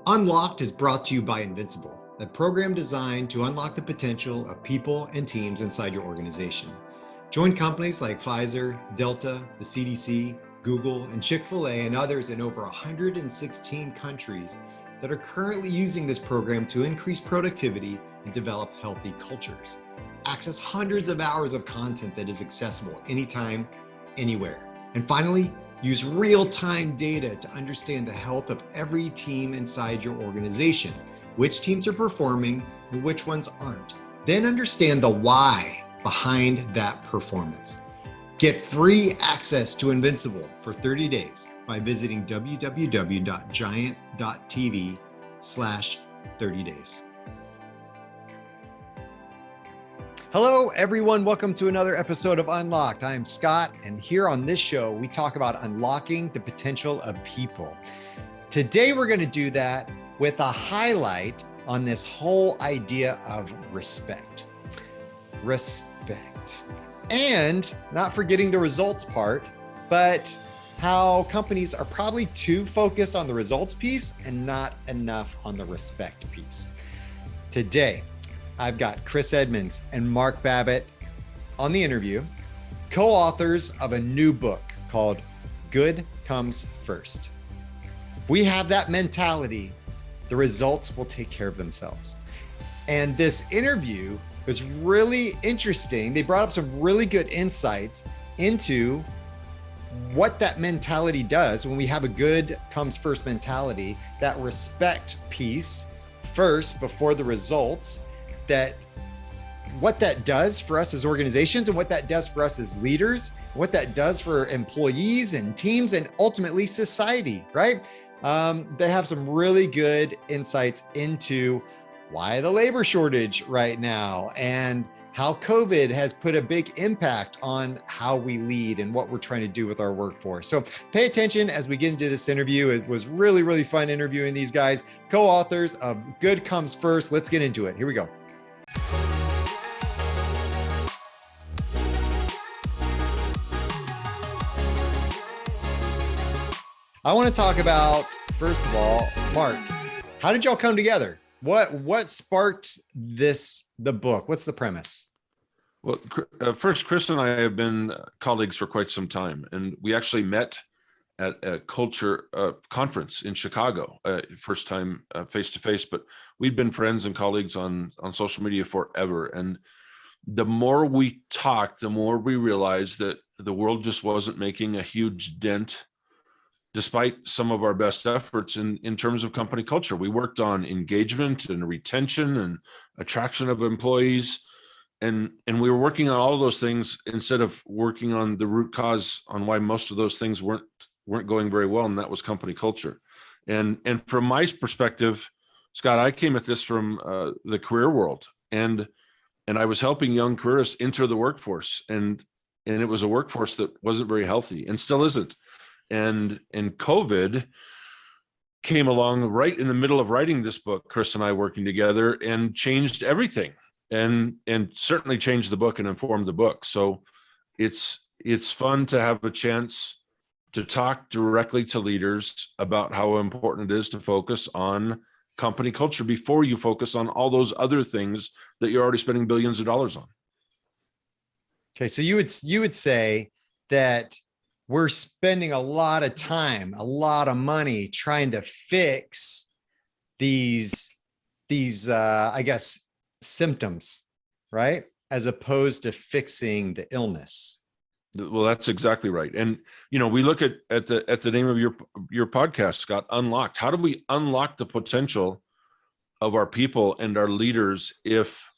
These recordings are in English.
Unlocked is brought to you by Invincible, a program designed to unlock the potential of people and teams inside your organization. Join companies like Pfizer, Delta, the CDC, Google, and Chick-fil-A, and others in over 116 countries that are currently using this program to increase productivity and develop healthy cultures. Access hundreds of hours of content that is accessible anytime, anywhere. And finally, use real-time data to understand the health of every team inside your organization, which teams are performing and which ones aren't. Then understand the why behind that performance. Get free access to Invincible for 30 days by visiting www.giant.tv/30days. Hello, everyone. Welcome to another episode of Unlocked. I'm Skot, and here on this show, we talk about unlocking the potential of people. Today, we're going to do that with a highlight on this whole idea of respect. Respect. And not forgetting the results part, but how companies are probably too focused on the results piece and not enough on the respect piece. Today, I've got Chris Edmonds and Mark Babbitt on the interview, co-authors of a new book called Good Comes First. We have that mentality, the results will take care of themselves. And this interview was really interesting. They brought up some really good insights into what that mentality does when we have a good comes first mentality, that respect piece first before the results, that what that does for us as organizations and what that does for us as leaders, what that does for employees and teams and ultimately society, right? They have some really good insights into why the labor shortage right now and how COVID has put a big impact on how we lead and what we're trying to do with our workforce. So pay attention as we get into this interview. It was really, really fun interviewing these guys, co-authors of Good Comes First. Let's get into it. Here we go. I want to talk about, first of all, Mark, how did y'all come together? What sparked the book? What's the premise? Well, first, Chris and I have been colleagues for quite some time, and we actually met at a culture conference in Chicago, first time face-to-face, but we'd been friends and colleagues on social media forever. And the more we talked, the more we realized that the world just wasn't making a huge dent despite some of our best efforts in terms of company culture. We worked on engagement and retention and attraction of employees. And we were working on all of those things instead of working on the root cause on why most of those things weren't going very well, and that was company culture. And from my perspective, Scott, I came at this from the career world, and I was helping young careerists enter the workforce, and it was a workforce that wasn't very healthy and still isn't. And COVID came along right in the middle of writing this book, Chris and I working together, and changed everything, and certainly changed the book and informed the book. So it's fun to have a chance to talk directly to leaders about how important it is to focus on company culture before you focus on all those other things that you're already spending billions of dollars on. Okay, so you would say that we're spending a lot of time, a lot of money trying to fix these I guess, symptoms, right? As opposed to fixing the illness. Well, that's exactly right. And, we look at the name of your podcast, Scott, Unlocked. How do we unlock the potential of our people and our leaders if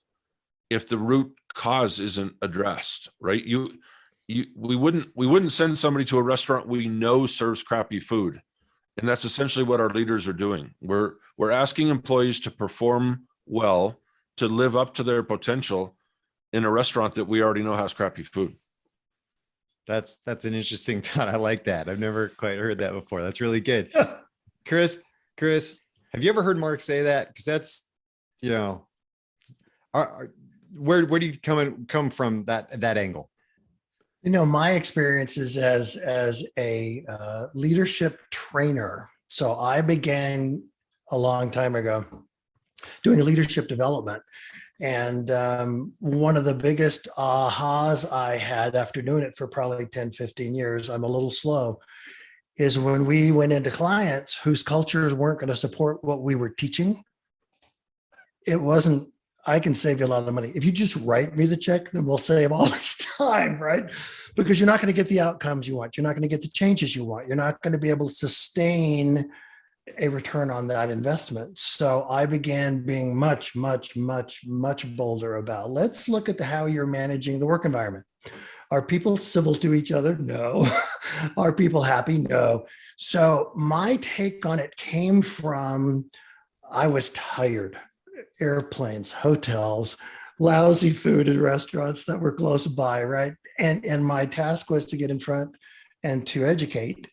the root cause isn't addressed, right? We wouldn't send somebody to a restaurant we know serves crappy food. And that's essentially what our leaders are doing. We're asking employees to perform well, to live up to their potential in a restaurant that we already know has crappy food. That's an interesting thought. I like that. I've never quite heard that before. That's really good. Chris, have you ever heard Mark say that? Because that's, where do you come from that angle? My experience is as a leadership trainer. So I began a long time ago doing leadership development. And one of the biggest ahas I had after doing it for probably 10, 15 years, I'm a little slow, is when we went into clients whose cultures weren't going to support what we were teaching. It wasn't, I can save you a lot of money. If you just write me the check, then we'll save all this time, right? Because you're not going to get the outcomes you want. You're not going to get the changes you want. You're not going to be able to sustain a return on that investment. So I began being much bolder about, let's look at how you're managing the work environment. Are people civil to each other? No. Are people happy? No. So my take on it came from, I was tired. Airplanes, hotels, lousy food in restaurants that were close by, right? And my task was to get in front and to educate,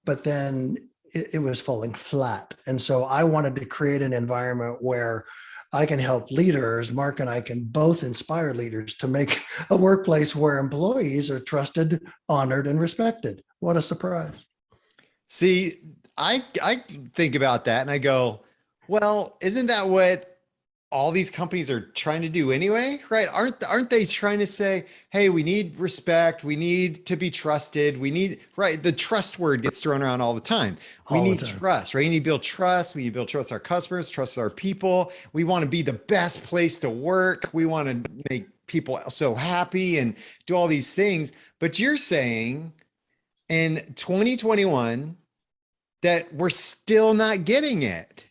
but then it was falling flat. And so I wanted to create an environment where I can help leaders, Mark and I can both inspire leaders to make a workplace where employees are trusted, honored, and respected. What a surprise. See, I think about that and I go, well, isn't that what all these companies are trying to do anyway, right? Aren't they trying to say, hey, we need respect, we need to be trusted, we need, right? The trust word gets thrown around all the time. We need trust, right? You need to build trust. We need to build trust with our customers, trust with our people. We want to be the best place to work. We want to make people so happy and do all these things. But you're saying in 2021 that we're still not getting it.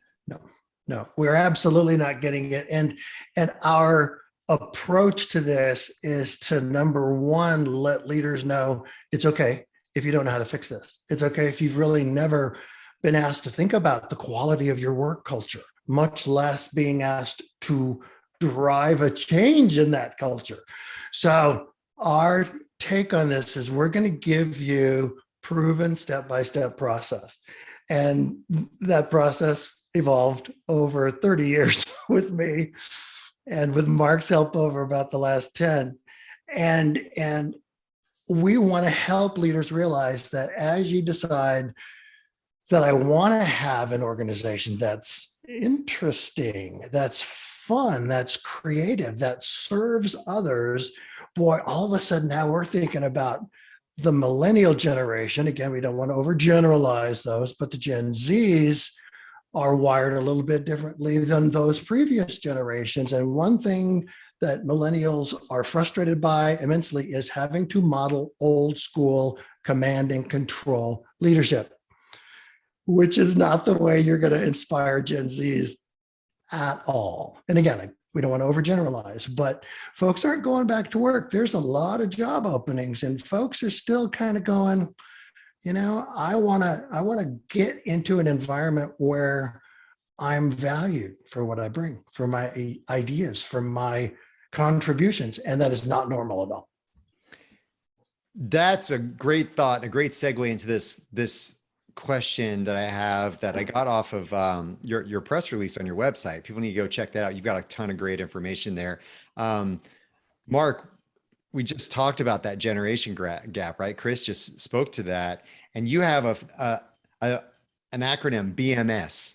No, we're absolutely not getting it. And our approach to this is to, number one, let leaders know it's okay if you don't know how to fix this. It's okay if you've really never been asked to think about the quality of your work culture, much less being asked to drive a change in that culture. So our take on this is we're going to give you proven step-by-step process. And that process evolved over 30 years with me and with Mark's help over about the last 10. And we want to help leaders realize that as you decide that I want to have an organization that's interesting, that's fun, that's creative, that serves others, boy, all of a sudden now we're thinking about the millennial generation. Again, we don't want to overgeneralize those, but the Gen Zs are wired a little bit differently than those previous generations. And one thing that millennials are frustrated by immensely is having to model old school command and control leadership, which is not the way you're going to inspire Gen Zs at all. And again, we don't want to overgeneralize, but folks aren't going back to work. There's a lot of job openings and folks are still kind of going, you know, I want to get into an environment where I'm valued for what I bring, for my ideas, for my contributions. And that is not normal at all. That's a great thought, a great segue into this question that I have that I got off of your press release on your website. People need to go check that out. You've got a ton of great information there. Mark, we just talked about that generation gap, right? Chris just spoke to that. And you have an acronym, BMS,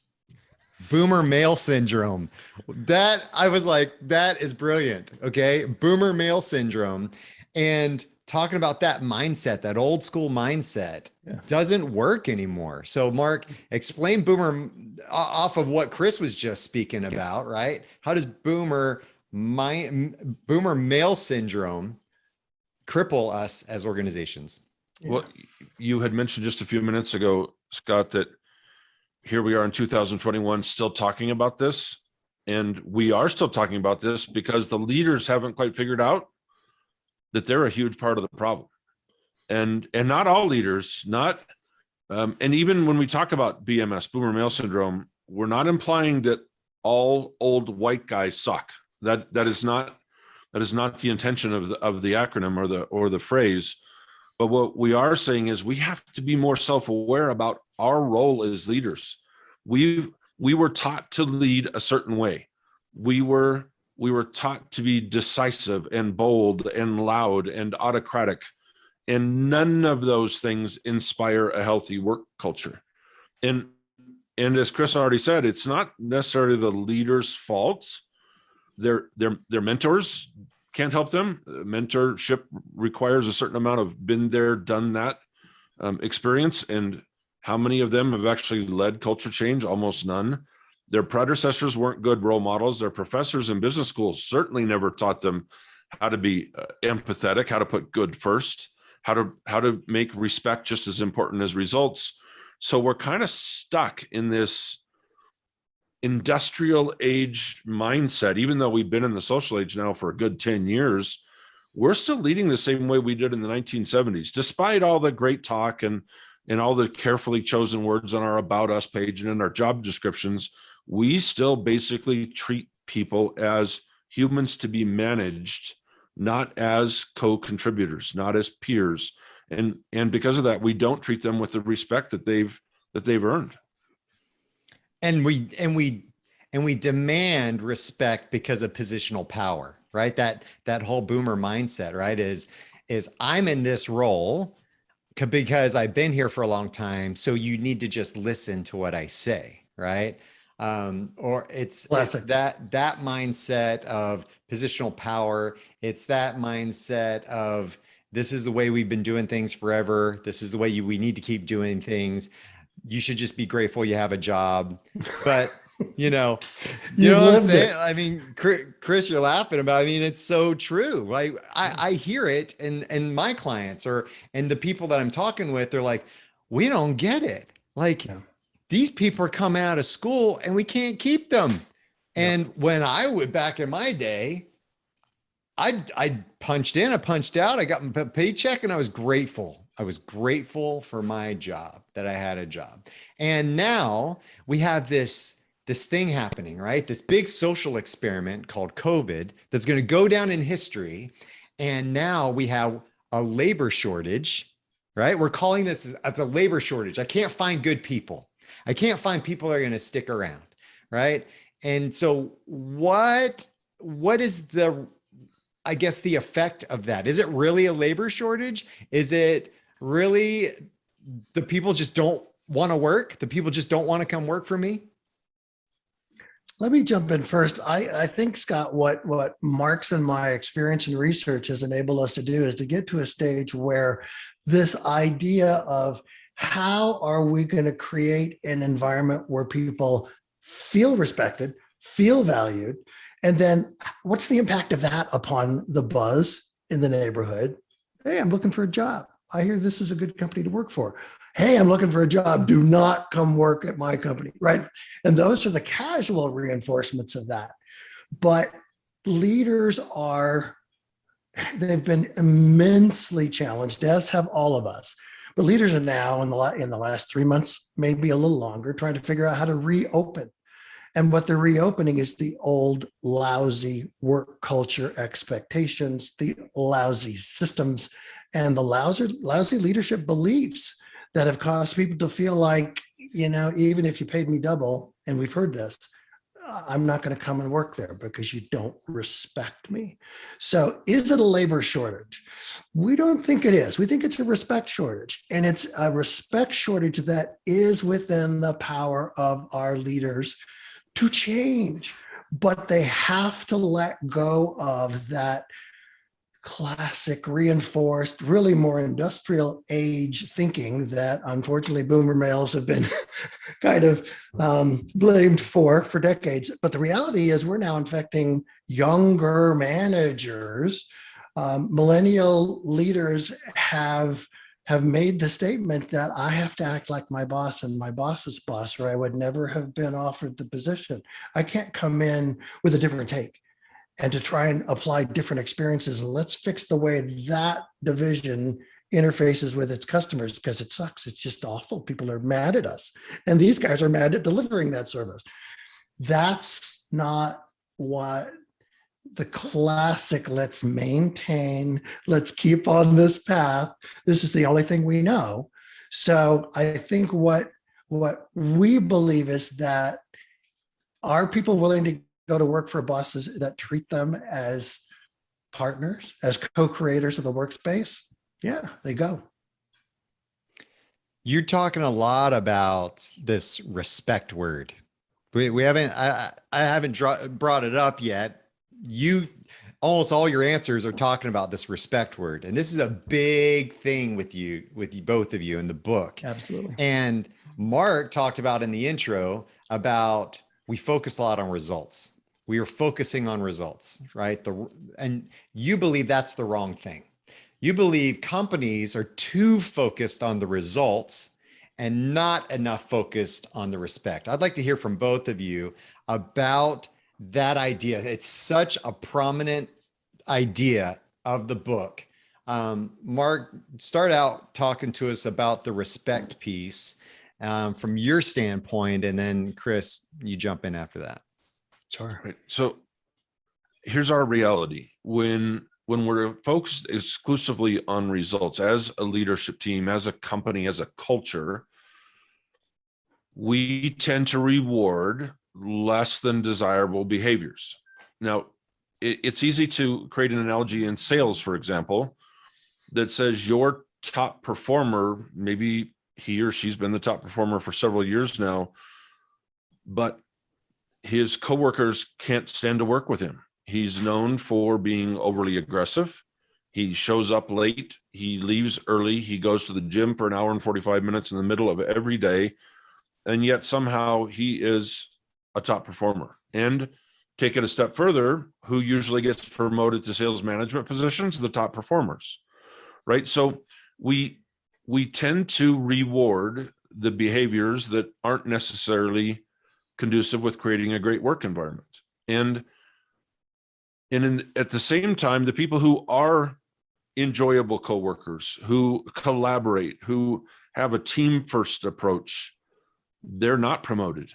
Boomer Male Syndrome. That I was like, that is brilliant. Okay. Boomer Male Syndrome. And talking about that mindset, that old school mindset doesn't work anymore. So Mark, explain Boomer off of what Chris was just speaking about, right? How does Boomer Male Syndrome cripple us as organizations? Well, you had mentioned just a few minutes ago, Scott, that here we are in 2021 still talking about this. And we are still talking about this because the leaders haven't quite figured out that they're a huge part of the problem. And not all leaders, and even when we talk about BMS, Boomer Male Syndrome, we're not implying that all old white guys suck. That is not the intention of the acronym or the phrase. But what we are saying is we have to be more self-aware about our role as leaders. We were taught to lead a certain way. We were taught to be decisive and bold and loud and autocratic, and none of those things inspire a healthy work culture. And And as Chris already said, it's not necessarily the leader's faults. Their mentors can't help them. Mentorship requires a certain amount of been there, done that experience. And how many of them have actually led culture change? Almost none. Their predecessors weren't good role models. Their professors in business schools certainly never taught them how to be empathetic, how to put good first, how to make respect just as important as results. So we're kind of stuck in this industrial age mindset. Even though we've been in the social age now for a good 10 years, we're still leading the same way we did in the 1970s, despite all the great talk and all the carefully chosen words on our About Us page and in our job descriptions. We still basically treat people as humans to be managed, not as co-contributors, not as peers. And because of that, we don't treat them with the respect that they've earned. And we demand respect because of positional power, right? That whole boomer mindset, right? Is I'm in this role because I've been here for a long time. So you need to just listen to what I say, right? Or it's that mindset of positional power. It's that mindset of this is the way we've been doing things forever. This is the way we need to keep doing things. You should just be grateful you have a job. But you know what I'm saying? I mean, Chris, you're laughing about it. I mean, it's so true. Like I hear it and my clients and the people that I'm talking with, they're like, we don't get it. Like these people are coming out of school and we can't keep them. And when I would back in my day, I punched in, I punched out, I got my paycheck and I was grateful. I was grateful for my job, that I had a job. And now we have this thing happening, right? This big social experiment called COVID that's going to go down in history. And now we have a labor shortage, right? We're calling this the labor shortage. I can't find good people. I can't find people that are going to stick around, right? And so what is I guess the effect of that? Is it really a labor shortage? Is it really the people just don't want to work? The people just don't want to come work for me? Let me jump in first. I think, Scott, what Mark's and my experience and research has enabled us to do is to get to a stage where this idea of how are we going to create an environment where people feel respected, feel valued, and then what's the impact of that upon the buzz in the neighborhood? Hey, I'm looking for a job. I hear this is a good company to work for. Hey, I'm looking for a job. Do not come work at my company, right? And those are the casual reinforcements of that. But leaders they've been immensely challenged, as have all of us. But leaders are now in the last 3 months, maybe a little longer, trying to figure out how to reopen. And what they're reopening is the old lousy work culture expectations, the lousy systems, and the lousy leadership beliefs that have caused people to feel like, even if you paid me double, and we've heard this, I'm not going to come and work there because you don't respect me. So is it a labor shortage? We don't think it is. We think it's a respect shortage. And it's a respect shortage that is within the power of our leaders to change, but they have to let go of that classic reinforced, really more industrial age thinking that unfortunately boomer males have been kind of blamed for decades. But the reality is we're now infecting younger managers. Millennial leaders have made the statement that I have to act like my boss and my boss's boss, or I would never have been offered the position. I can't come in with a different take and to try and apply different experiences. And let's fix the way that division interfaces with its customers because it sucks. It's just awful. People are mad at us. And these guys are mad at delivering that service. That's not what the classic, let's maintain, let's keep on this path. This is the only thing we know. So I think what we believe is that are people willing to go to work for bosses that treat them as partners, as co-creators of the workspace? Yeah, they go. You're talking a lot about this respect word. We haven't, I haven't brought it up yet. You, almost all your answers are talking about this respect word. And this is a big thing with you, both of you in the book. Absolutely. And Mark talked about in the intro about we focus a lot on results. We are focusing on results, right? And you believe that's the wrong thing. You believe companies are too focused on the results and not enough focused on the respect. I'd like to hear from both of you about that idea. It's such a prominent idea of the book. Mark, start out talking to us about the respect piece from your standpoint, and then Chris, you jump in after that. Sure. Right. So here's our reality. When we're focused exclusively on results as a leadership team, as a company, as a culture, we tend to reward less than desirable behaviors. Now, it's easy to create an analogy in sales, for example, that says your top performer, maybe he or she's been the top performer for several years now, but his coworkers can't stand to work with him. He's known for being overly aggressive. He shows up late. He leaves early. He goes to the gym for an hour and 45 minutes in the middle of every day. And yet somehow he is a top performer. And take it a step further, who usually gets promoted to sales management positions? The top performers, right? So we tend to reward the behaviors that aren't necessarily conducive with creating a great work environment. And at the same time, the people who are enjoyable coworkers, who collaborate, who have a team first approach, they're not promoted.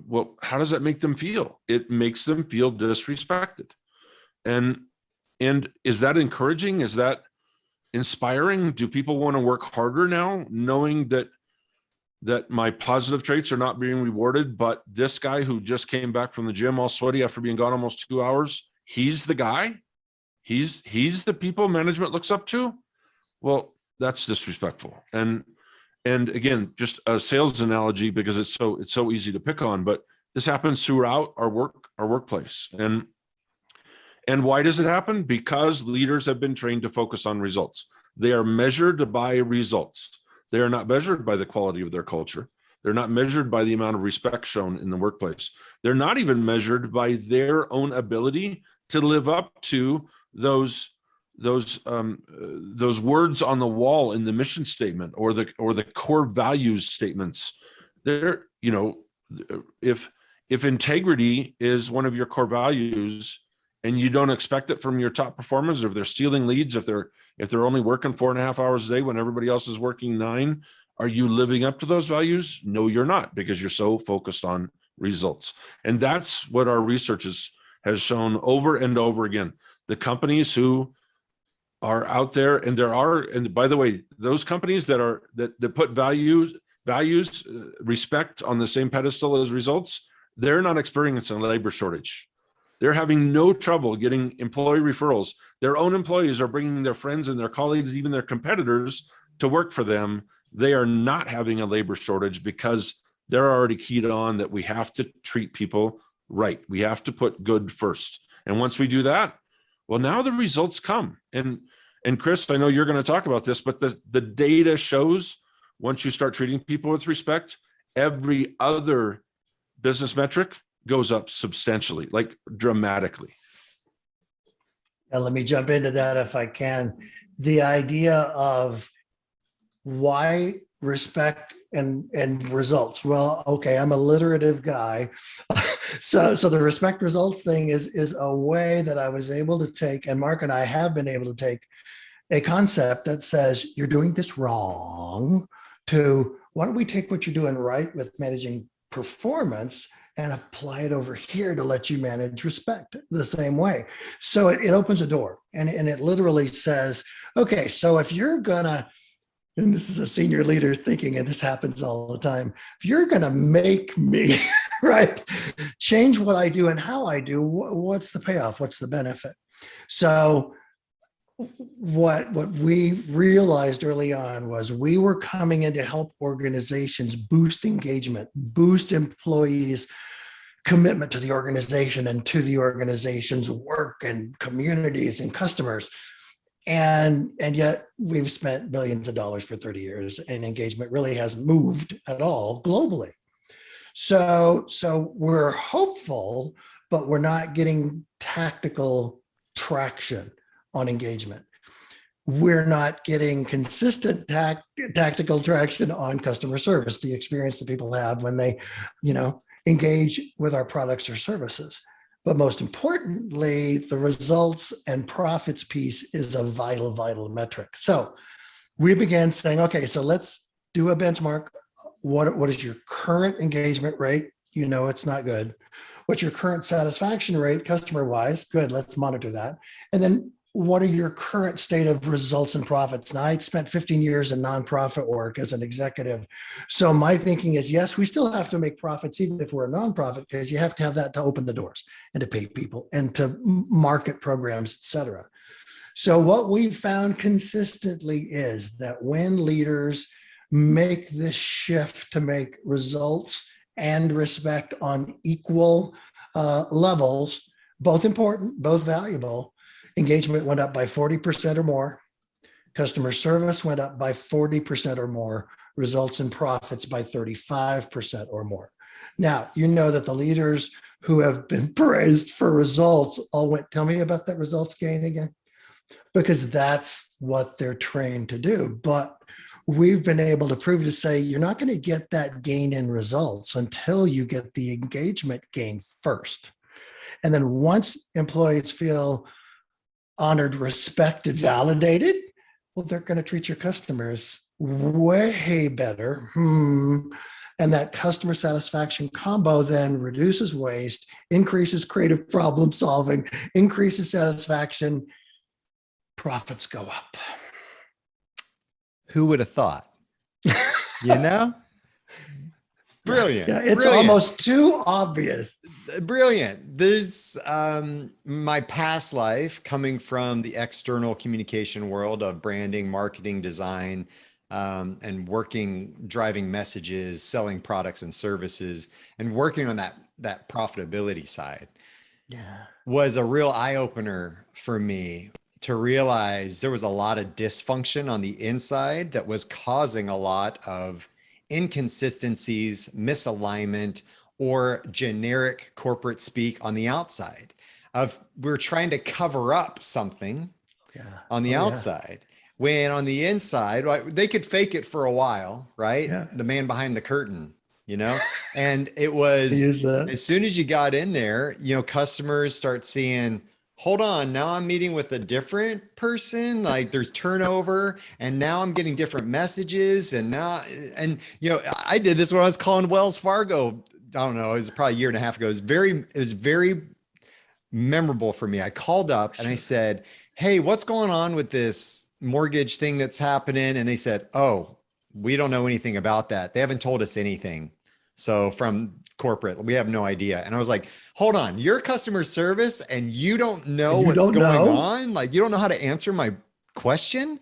Well, how does that make them feel? It makes them feel disrespected. And is that encouraging? Is that inspiring? Do people want to work harder now, knowing that my positive traits are not being rewarded, but this guy who just came back from the gym all sweaty after being gone almost 2 hours, he's the guy? He's the people management looks up to? Well, that's disrespectful. And again, just a sales analogy, because it's so easy to pick on, but this happens throughout our workplace. And why does it happen? Because leaders have been trained to focus on results. They are measured by results. They are not measured by the quality of their culture. They're not measured by the amount of respect shown in the workplace. They're not even measured by their own ability to live up to those words on the wall in the mission statement or the core values statements. They're, if integrity is one of your core values and you don't expect it from your top performers, if they're stealing leads, if they're only working 4.5 hours a day when everybody else is working 9, are you living up to those values? No, you're not, because you're so focused on results. And that's what our research has shown over and over again. The companies who are out there, and by the way, those companies that put values, respect on the same pedestal as results, they're not experiencing a labor shortage. They're having no trouble getting employee referrals. Their own employees are bringing their friends and their colleagues, even their competitors, to work for them. They are not having a labor shortage because they're already keyed on that we have to treat people right. We have to put good first. And once we do that, well, now the results come. And Chris, I know you're going to talk about this, but the data shows once you start treating people with respect, every other business metric goes up substantially, like dramatically. Now, let me jump into that if I can. The idea of why respect and results. Well, okay, I'm a literative guy. So the respect results thing is a way that I was able to take, and Mark and I have been able to take a concept that says you're doing this wrong to why don't we take what you're doing right with managing performance and apply it over here to let you manage respect the same way. So it opens a door and it literally says, okay, so if you're gonna, and this is a senior leader thinking, and this happens all the time, if you're gonna make me, right, change what I do and how I do, what's the payoff? What's the benefit? So what we realized early on was we were coming in to help organizations boost engagement, boost employees' commitment to the organization and to the organization's work and communities and customers. And yet we've spent billions of dollars for 30 years and engagement really hasn't moved at all globally. So we're hopeful, but we're not getting tactical traction on engagement. We're not getting consistent tactical traction on customer service, the experience that people have when they, engage with our products or services. But most importantly, the results and profits piece is a vital metric. So we began saying, okay, so let's do a benchmark. What is your current engagement rate? It's not good. What's your current satisfaction rate customer-wise? Good, let's monitor that. And then what are your current state of results and profits? Now, I spent 15 years in nonprofit work as an executive. So my thinking is, yes, we still have to make profits, even if we're a nonprofit, because you have to have that to open the doors and to pay people and to market programs, et cetera. So what we've found consistently is that when leaders make this shift to make results and respect on equal levels, both important, both valuable, engagement went up by 40% or more. Customer service went up by 40% or more. Results and profits by 35% or more. Now, that the leaders who have been praised for results all went, tell me about that results gain again, because that's what they're trained to do. But we've been able to prove to say, you're not going to get that gain in results until you get the engagement gain first. And then once employees feel honored, respected, validated, well, they're going to treat your customers way better. And that customer satisfaction combo then reduces waste, increases creative problem solving, increases satisfaction, profits go up. Who would have thought? Brilliant. Yeah, it's Brilliant. almost too obvious. Brilliant. There's my past life coming from the external communication world of branding, marketing, design, and driving messages, selling products and services, and working on that profitability side. Yeah, was a real eye opener for me to realize there was a lot of dysfunction on the inside that was causing a lot of inconsistencies, misalignment, or generic corporate speak on the outside. We're trying to cover up something on the outside, when on the inside, right, they could fake it for a while, right? Yeah. The man behind the curtain, and it was as soon as you got in there, customers start seeing, hold on, now I'm meeting with a different person. Like there's turnover, and now I'm getting different messages. And I did this when I was calling Wells Fargo. I don't know, it was probably a year and a half ago. It was very memorable for me. I called up and I said, hey, what's going on with this mortgage thing that's happening? And they said, oh, we don't know anything about that. They haven't told us anything. So from corporate, we have no idea. And I was like, hold on, you're customer service and you don't know what's going on? Like, you don't know how to answer my question?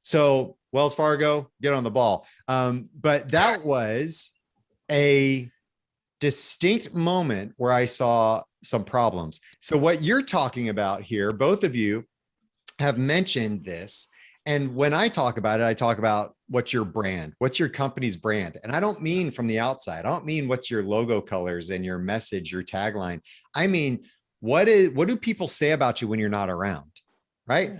So Wells Fargo, get on the ball. But that was a distinct moment where I saw some problems. So what you're talking about here, both of you have mentioned this. And when I talk about it, I talk about what's your brand, what's your company's brand. And I don't mean from the outside. I don't mean what's your logo colors and your message, your tagline. I mean, what do people say about you when you're not around, right?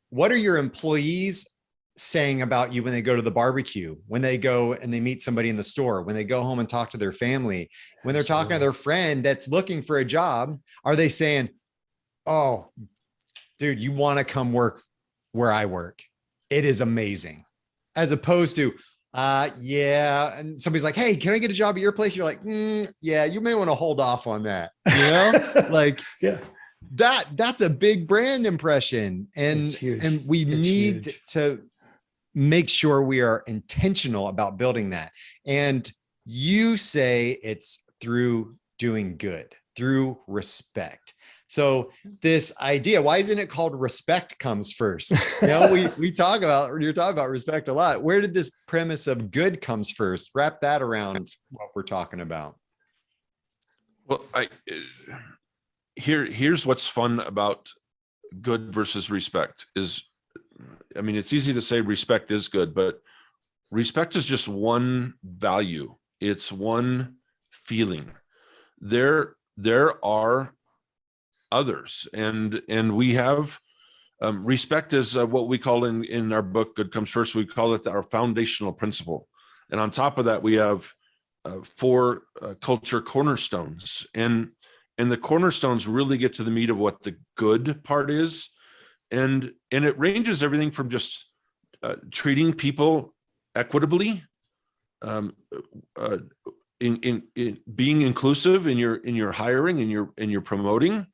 What are your employees saying about you when they go to the barbecue, when they go and they meet somebody in the store, when they go home and talk to their family, when they're talking to their friend that's looking for a job? Are they saying, oh, dude, you want to come work where I work? It is amazing. As opposed to, yeah. And somebody's like, hey, can I get a job at your place? You're like, yeah, you may want to hold off on that. Like, yeah, that's a big brand impression. And we need to make sure we are intentional about building that. And you say it's through doing good, through respect. So this idea, why isn't it called respect comes first? We talk about, you're talking about respect a lot. Where did this premise of good comes first? Wrap that around what we're talking about. Well, here's what's fun about good versus respect is, I mean, it's easy to say respect is good, but respect is just one value. It's one feeling. There are others, and we have respect is what we call in our book, Good Comes First. We call it our foundational principle, and on top of that, we have 4 culture cornerstones, and the cornerstones really get to the meat of what the good part is, and it ranges everything from just treating people equitably, in being inclusive in your hiring and your promoting,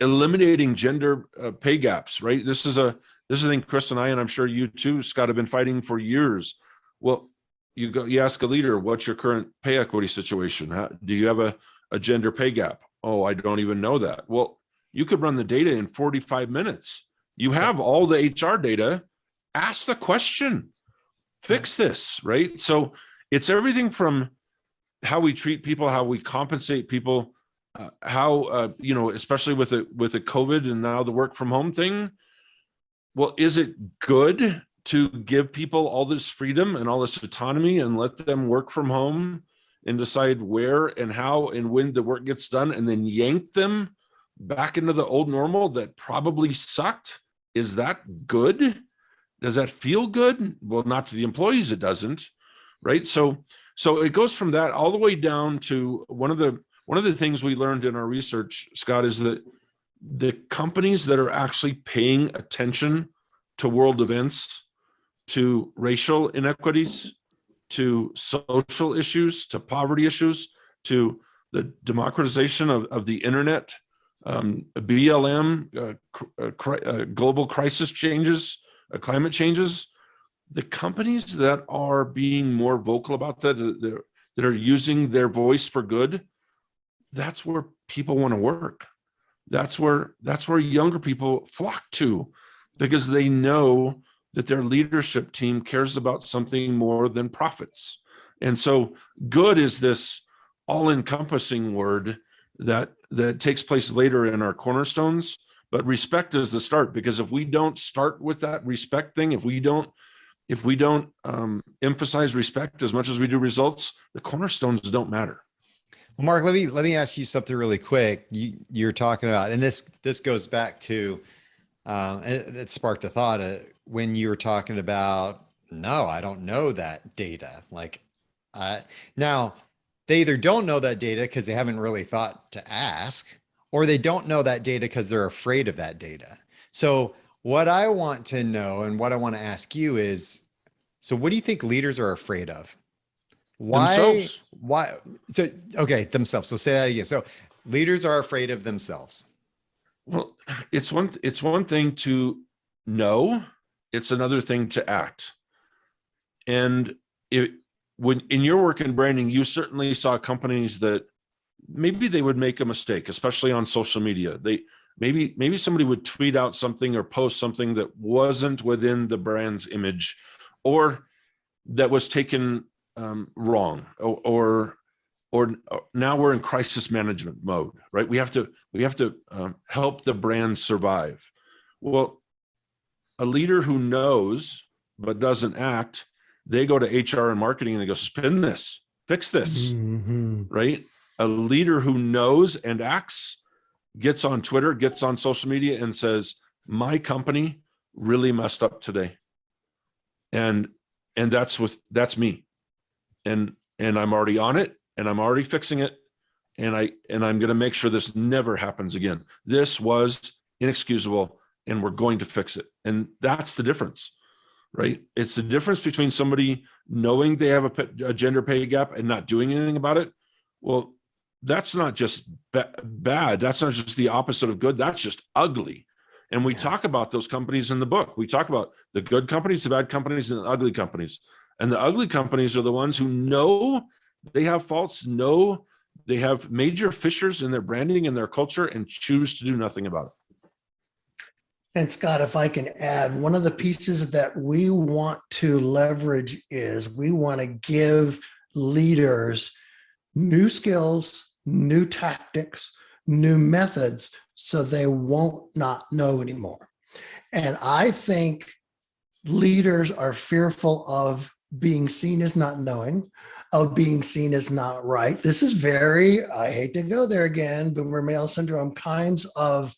eliminating gender pay gaps, right? This is a thing Chris and I, and I'm sure you too, Scott, have been fighting for years. Well, you ask a leader, what's your current pay equity situation? Do you have a gender pay gap? Oh, I don't even know that. Well, you could run the data in 45 minutes. You have all the HR data. Ask the question, fix this, right? So it's everything from how we treat people, how we compensate people, how especially with the COVID and now the work from home thing. Well, is it good to give people all this freedom and all this autonomy and let them work from home and decide where and how and when the work gets done, and then yank them back into the old normal that probably sucked? Is that good? Does that feel good? Well, not to the employees, it doesn't, right? So it goes from that all the way down to one of the things we learned in our research, Scott, is that the companies that are actually paying attention to world events, to racial inequities, to social issues, to poverty issues, to the democratization of the internet, BLM, global crisis changes, climate changes, the companies that are being more vocal about that are using their voice for good, that's where people want to work. That's where younger people flock to, because they know that their leadership team cares about something more than profits. And so good is this all-encompassing word that takes place later in our cornerstones, but respect is the start, because if we don't start with that respect thing, if we don't emphasize respect as much as we do results, the cornerstones don't matter. Well, Mark, let me ask you something really quick. You're talking about, and this goes back to, it sparked a thought when you were talking about, no, I don't know that data. Like, now they either don't know that data because they haven't really thought to ask, or they don't know that data because they're afraid of that data. So what I want to know and what I want to ask you is, so what do you think leaders are afraid of? Themselves. Why? So, okay, themselves. So say that again. So leaders are afraid of themselves. Well, it's one thing to know, it's another thing to act. And when in your work in branding, you certainly saw companies that maybe they would make a mistake, especially on social media. Maybe somebody would tweet out something or post something that wasn't within the brand's image, or that was taken wrong, or now we're in crisis management mode, right? We have to help the brand survive. Well, a leader who knows but doesn't act, they go to HR and marketing and they go, spin this, fix this, right? A leader who knows and acts gets on Twitter, gets on social media and says, my company really messed up today. And that's me. And I'm already on it, and I'm already fixing it. And I'm going to make sure this never happens again. This was inexcusable, and we're going to fix it. And that's the difference, right? It's the difference between somebody knowing they have a gender pay gap and not doing anything about it. Well, that's not just bad. That's not just the opposite of good. That's just ugly. And we talk about those companies in the book. We talk about the good companies, the bad companies, and the ugly companies. And the ugly companies are the ones who know they have faults, know They have major fissures in their branding and their culture and choose to do nothing about it. And Scott, if I can add, one of the pieces that we want to leverage is we want to give leaders new skills, new tactics, new methods, so they won't not know anymore. And I think leaders are fearful of being seen as not knowing, of being seen as not right. This is very, I hate to go there again, boomer male syndrome kinds of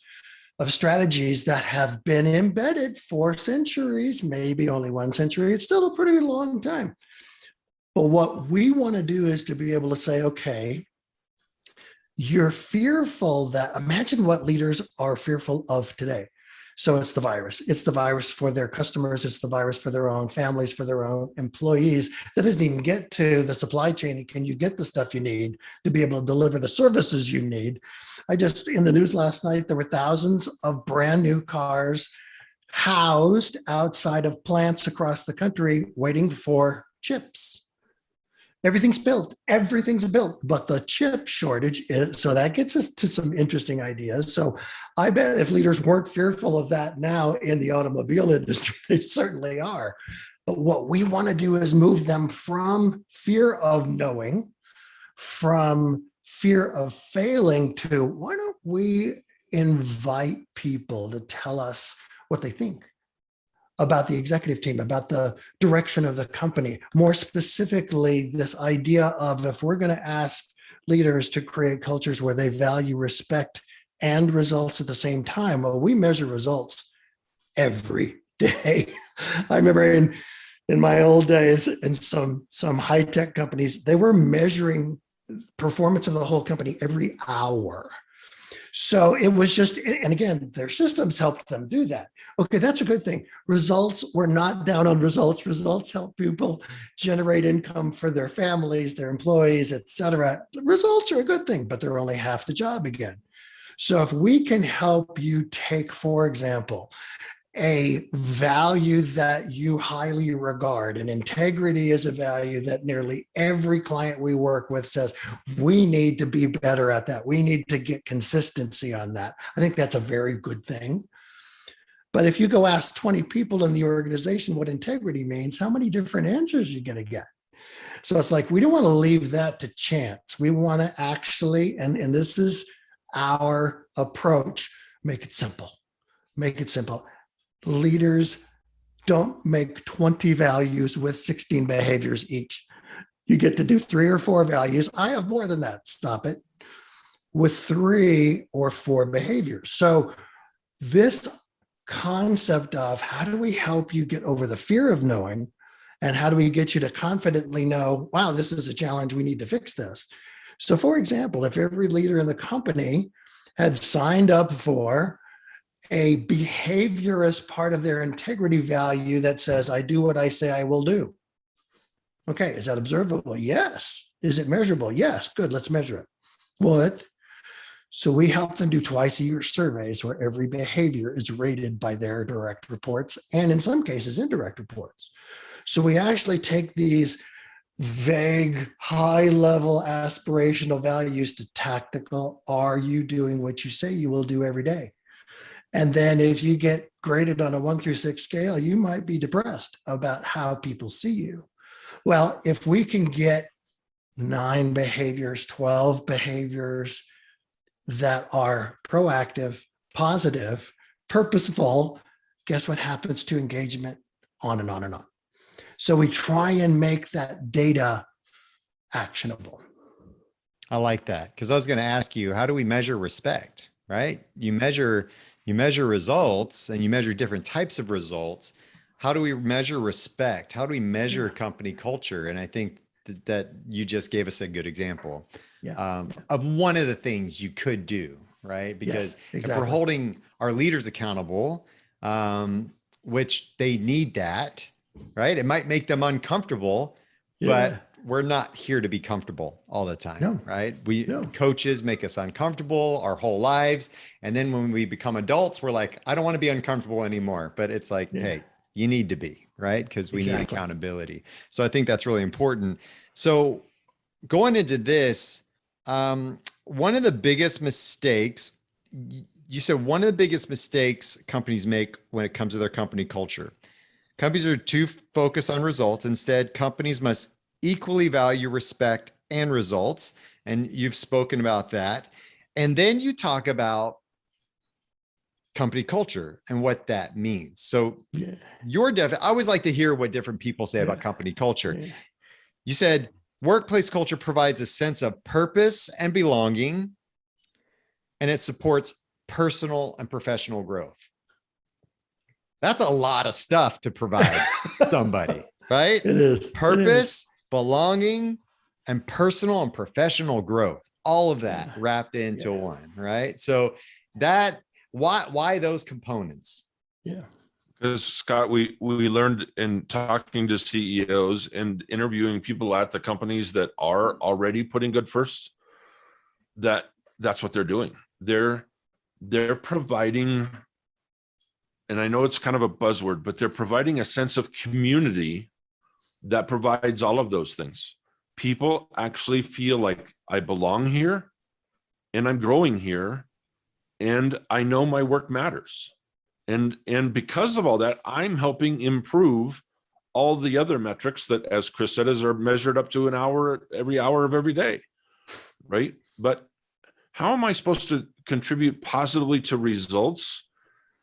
strategies that have been embedded for centuries, maybe only 1 century. It's still a pretty long time. But what we want to do is to be able to say, okay, you're fearful that, imagine what leaders are fearful of today. So it's the virus. It's the virus for their customers. It's the virus for their own families, for their own employees. That doesn't even get to the supply chain. And can you get the stuff you need to be able to deliver the services you need? In the news last night, there were thousands of brand new cars housed outside of plants across the country waiting for chips. Everything's built, but the chip shortage is, so that gets us to some interesting ideas. So I bet if leaders weren't fearful of that now in the automobile industry, they certainly are. But what we want to do is move them from fear of knowing, from fear of failing, to why don't we invite people to tell us what they think about the executive team, about the direction of the company. More specifically, this idea of, if we're going to ask leaders to create cultures where they value respect and results at the same time, well, we measure results every day. I remember in my old days in some high-tech companies, they were measuring performance of the whole company every hour. So it was just, and again, their systems helped them do that. Okay, that's a good thing. Results, we're not down on results. Results help people generate income for their families, their employees, et cetera. Results are a good thing, but they're only half the job again. So if we can help you take, for example, a value that you highly regard, and integrity is a value that nearly every client we work with says, we need to be better at that. We need to get consistency on that. I think that's a very good thing. But if you go ask 20 people in the organization what integrity means, how many different answers are you going to get? So it's like, we don't want to leave that to chance. We want to actually, and this is our approach, make it simple. Make it simple. Leaders don't make 20 values with 16 behaviors each. You get to do 3 or 4 values. I have more than that. Stop it. With 3 or 4 behaviors. So this concept of how do we help you get over the fear of knowing, and how do we get you to confidently know, wow, this is a challenge, we need to fix this. So for example, if every leader in the company had signed up for a behavior as part of their integrity value that says, I do what I say I will do. Okay, is that observable? Yes. Is it measurable? Yes. Good, let's measure it. What? So we help them do twice-a-year surveys where every behavior is rated by their direct reports, and in some cases, indirect reports. So we actually take these vague, high-level aspirational values to tactical. Are you doing what you say you will do every day? And then if you get graded on a 1 through 6 scale, you might be depressed about how people see you. Well, if we can get 9 behaviors, 12 behaviors that are proactive, positive, purposeful, guess what happens to engagement? On and on and on. So we try and make that data actionable. I like that, because I was going to ask you, how do we measure respect, right? You measure results, and you measure different types of results. How do we measure respect? How do we measure company culture? And I think that you just gave us a good example of one of the things you could do, right? Because if we're holding our leaders accountable, which they need that, right? It might make them uncomfortable, but we're not here to be comfortable all the time, right? Coaches make us uncomfortable our whole lives. And then when we become adults, we're like, I don't want to be uncomfortable anymore. But it's like, hey, you need to be, right? Because we need accountability. So I think that's really important. So going into this, One of the biggest mistakes, you said one of the biggest mistakes companies make when it comes to their company culture. Companies are too focused on results. Instead, companies must equally value respect and results. And you've spoken about that. And then you talk about company culture and what that means. So I always like to hear what different people say about company culture. You said workplace culture provides a sense of purpose and belonging, and it supports personal and professional growth. That's a lot of stuff to provide somebody, right? It is. Purpose, belonging, and personal and professional growth. All of that wrapped into one, right? So why those components? Yeah. Because Scott, we learned in talking to CEOs and interviewing people at the companies that are already putting good first, that's what they're doing. They're providing, and I know it's kind of a buzzword, but they're providing a sense of community that provides all of those things. People actually feel like I belong here and I'm growing here and I know my work matters. And because of all that, I'm helping improve all the other metrics that, as Chris said, are measured up to every hour of every day, right? But how am I supposed to contribute positively to results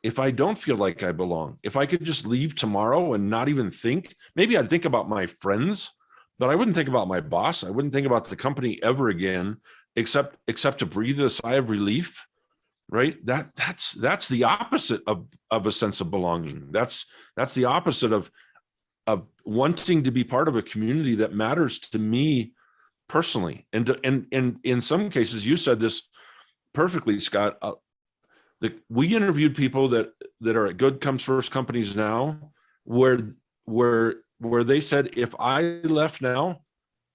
if I don't feel like I belong? If I could just leave tomorrow and not even think, maybe I'd think about my friends, but I wouldn't think about my boss. I wouldn't think about the company ever again, except to breathe a sigh of relief, right? That's the opposite of a sense of belonging. That's the opposite of wanting to be part of a community that matters to me personally. And in some cases, you said this perfectly, Scott. We interviewed people that are at good comes first companies now, where they said, if I left now,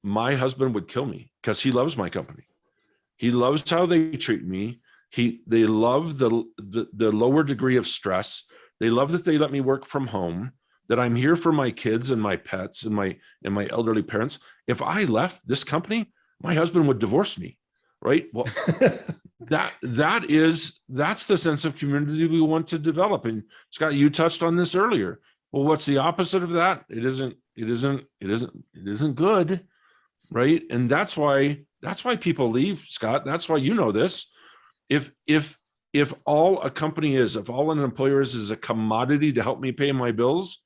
my husband would kill me because he loves my company. He loves how they treat me. They love the lower degree of stress. They love that they let me work from home, that I'm here for my kids and my pets and my elderly parents. If I left this company, my husband would divorce me, right? Well, that's the sense of community we want to develop. And Scott, you touched on this earlier. Well, what's the opposite of that? It isn't good, right? And that's why people leave, Scott. That's why you know this. If all a company is, if all an employer is a commodity to help me pay my bills,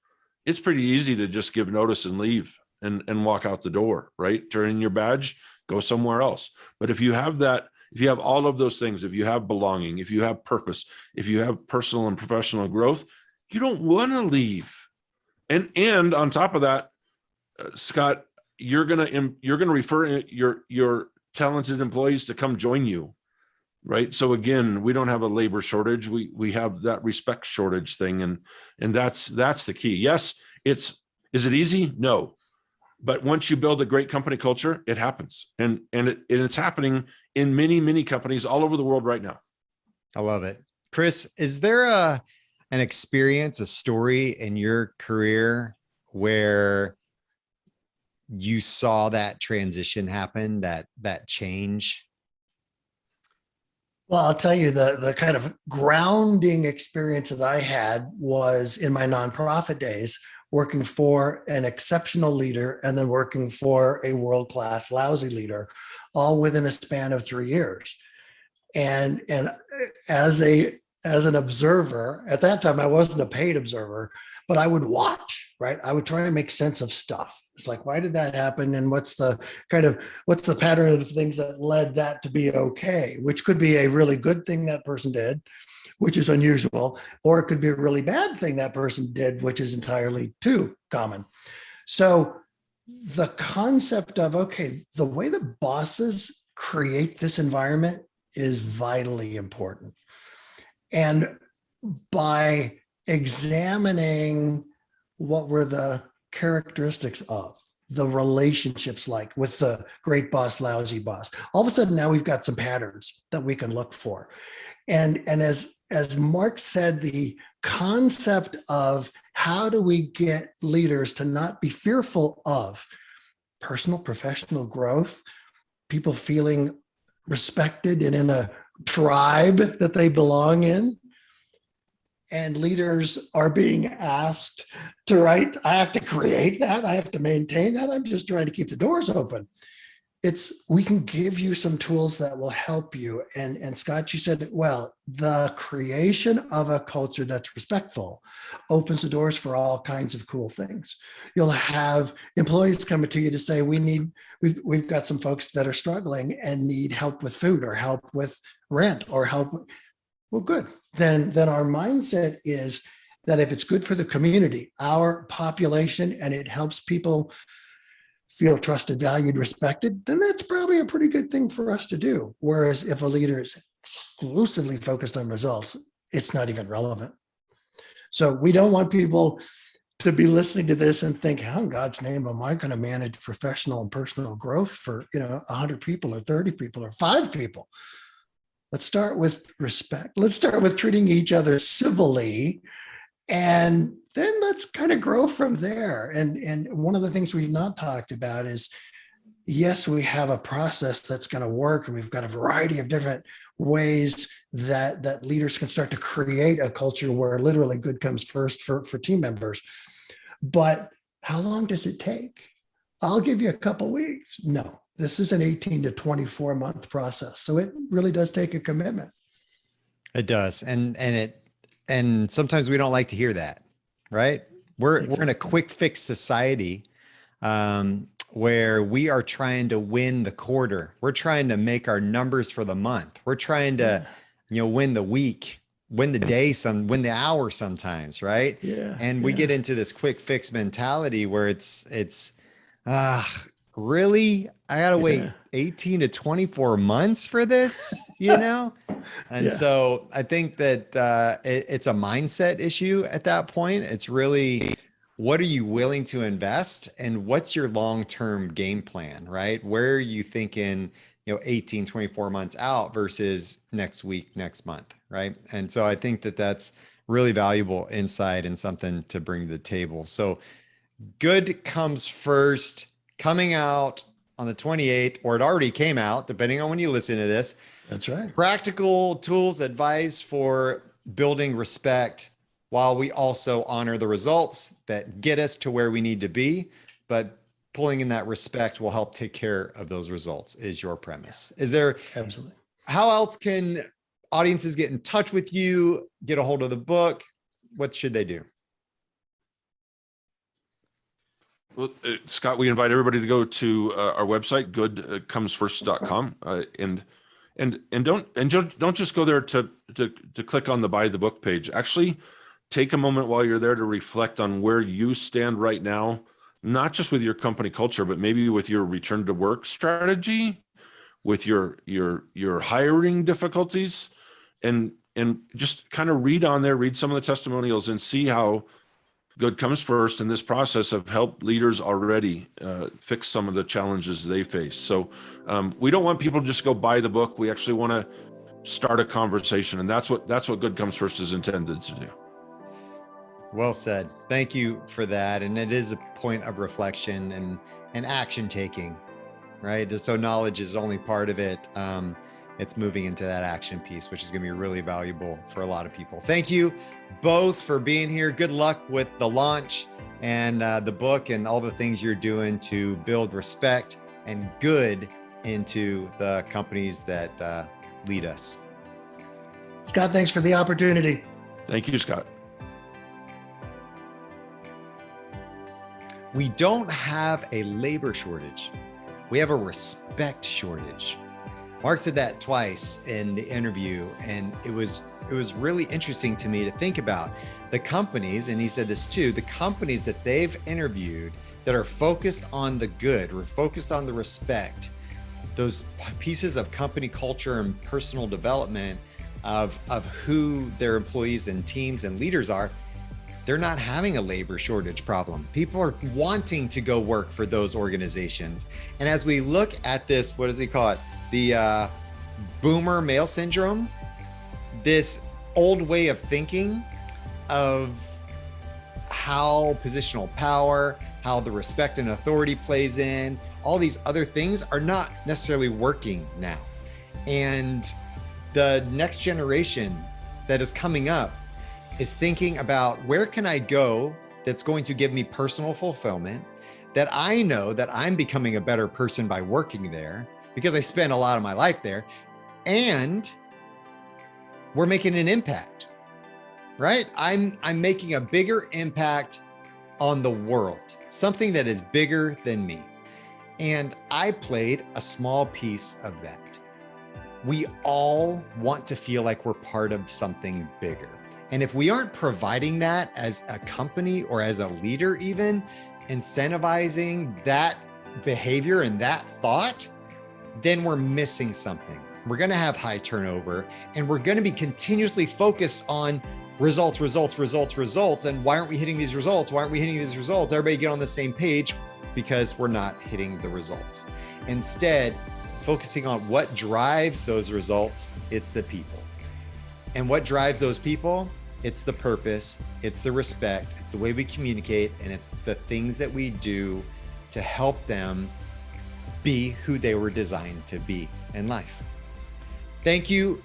it's pretty easy to just give notice and leave and walk out the door, right? Turn in your badge, go somewhere else. But if you have that, if you have all of those things, if you have belonging, if you have purpose, if you have personal and professional growth, you don't want to leave. And on top of that, Scott, you're gonna refer your talented employees to come join you, right? So again, we don't have a labor shortage. We have that respect shortage thing, and that's the key. Yes, is it easy? No. But once you build a great company culture, it happens. And it's happening in many, many companies all over the world right now. I love it. Chris, is there an experience, a story in your career where you saw that transition happen, that change? Well, I'll tell you, the kind of grounding experience that I had was in my nonprofit days, working for an exceptional leader and then working for a world-class lousy leader, all within a span of 3 years. And as an observer, at that time, I wasn't a paid observer, but I would watch, right? I would try and make sense of stuff. It's like, why did that happen? And what's the pattern of things that led that to be okay, which could be a really good thing that person did, which is unusual, or it could be a really bad thing that person did, which is entirely too common. So the concept of, okay, the way the bosses create this environment is vitally important. And by examining what were the characteristics of the relationships like with the great boss, lousy boss, all of a sudden now we've got some patterns that we can look for. And as Mark said, the concept of how do we get leaders to not be fearful of personal, professional growth, people feeling respected and in a tribe that they belong in. And leaders are being asked to write, I have to create that, I have to maintain that, I'm just trying to keep the doors open. We can give you some tools that will help you. And Skot, you said it well, the creation of a culture that's respectful opens the doors for all kinds of cool things. You'll have employees coming to you to say, we've got some folks that are struggling and need help with food or help with rent or help. Well, good. Then our mindset is that if it's good for the community, our population, and it helps people feel trusted, valued, respected, then that's probably a pretty good thing for us to do. Whereas if a leader is exclusively focused on results, it's not even relevant. So we don't want people to be listening to this and think, how in God's name am I going to manage professional and personal growth for 100 people or 30 people or 5 people? Let's start with respect. Let's start with treating each other civilly, and then let's kind of grow from there. And one of the things we've not talked about is, yes, we have a process that's going to work, and we've got a variety of different ways that leaders can start to create a culture where literally good comes first for team members. But how long does it take? I'll give you a couple weeks. No, this is an 18 to 24 month process. So it really does take a commitment. It does. And sometimes we don't like to hear that, right? We're in a quick fix society where we are trying to win the quarter. We're trying to make our numbers for the month. We're trying to, win the week, win the day, win the hour sometimes, right? Yeah. And we get into this quick fix mentality where it's really, I gotta wait 18 to 24 months for this, And so I think that it's a mindset issue at that point. It's really, what are you willing to invest, and what's your long-term game plan, right? Where are you thinking, 18, 24 months out versus next week, next month, right? And so I think that that's really valuable insight and something to bring to the table. So Good comes first, coming out on the 28th, or it already came out, depending on when you listen to this. That's right. Practical tools, advice for building respect while we also honor the results that get us to where we need to be. But pulling in that respect will help take care of those results, is your premise. Is there, Absolutely. how else can audiences get in touch with you, get a hold of the book? What should they do? Well, Skot, we invite everybody to go to our website, goodcomesfirst.com, and don't just go there to click on the buy the book page. Actually, take a moment while you're there to reflect on where you stand right now, not just with your company culture, but maybe with your return to work strategy, with your hiring difficulties, and just kind of read some of the testimonials and see how Good Comes First in this process have helped leaders already fix some of the challenges they face. So we don't want people to just go buy the book. We actually want to start a conversation, and that's what Good Comes First is intended to do. Well said. Thank you for that. And it is a point of reflection and action taking, right? So knowledge is only part of it. It's moving into that action piece, which is going to be really valuable for a lot of people. Thank you both for being here. Good luck with the launch and the book and all the things you're doing to build respect and good into the companies that lead us. Skot, thanks for the opportunity. Thank you, Skot. We don't have a labor shortage. We have a respect shortage. Mark said that twice in the interview, and it was really interesting to me to think about the companies, and he said this too, the companies that they've interviewed that are focused on the good, or focused on the respect, those pieces of company culture and personal development of who their employees and teams and leaders are, they're not having a labor shortage problem. People are wanting to go work for those organizations. And as we look at this, what does he call it? The boomer male syndrome, this old way of thinking of how positional power, how the respect and authority plays in, all these other things are not necessarily working now. And the next generation that is coming up is thinking about, where can I go that's going to give me personal fulfillment, that I know that I'm becoming a better person by working there because I spend a lot of my life there, and we're making an impact, right? I'm making a bigger impact on the world, something that is bigger than me. And I played a small piece of that. We all want to feel like we're part of something bigger. And if we aren't providing that as a company or as a leader, even incentivizing that behavior and that thought, then we're missing something. We're going to have high turnover, and we're going to be continuously focused on results. And why aren't we hitting these results? Why aren't we hitting these results? Everybody get on the same page, because we're not hitting the results. Instead, focusing on what drives those results, it's the people. And what drives those people? It's the purpose, it's the respect, it's the way we communicate, and it's the things that we do to help them be who they were designed to be in life. Thank you,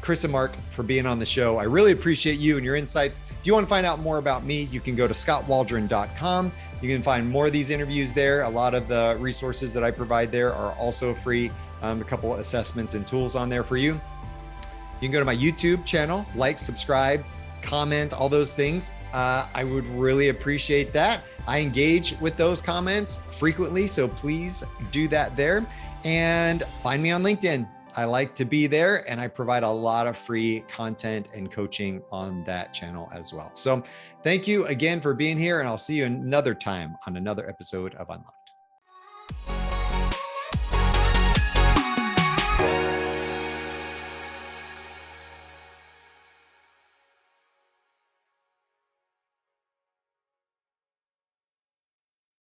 Chris and Mark, for being on the show. I really appreciate you and your insights. If you want to find out more about me, you can go to skotwaldron.com. You can find more of these interviews there. A lot of the resources that I provide there are also free. A couple of assessments and tools on there for you. You can go to my YouTube channel, like, subscribe, comment, all those things. I would really appreciate that. I engage with those comments frequently, so please do that there. And find me on LinkedIn. I like to be there, and I provide a lot of free content and coaching on that channel as well. So thank you again for being here, and I'll see you another time on another episode of Unlocked.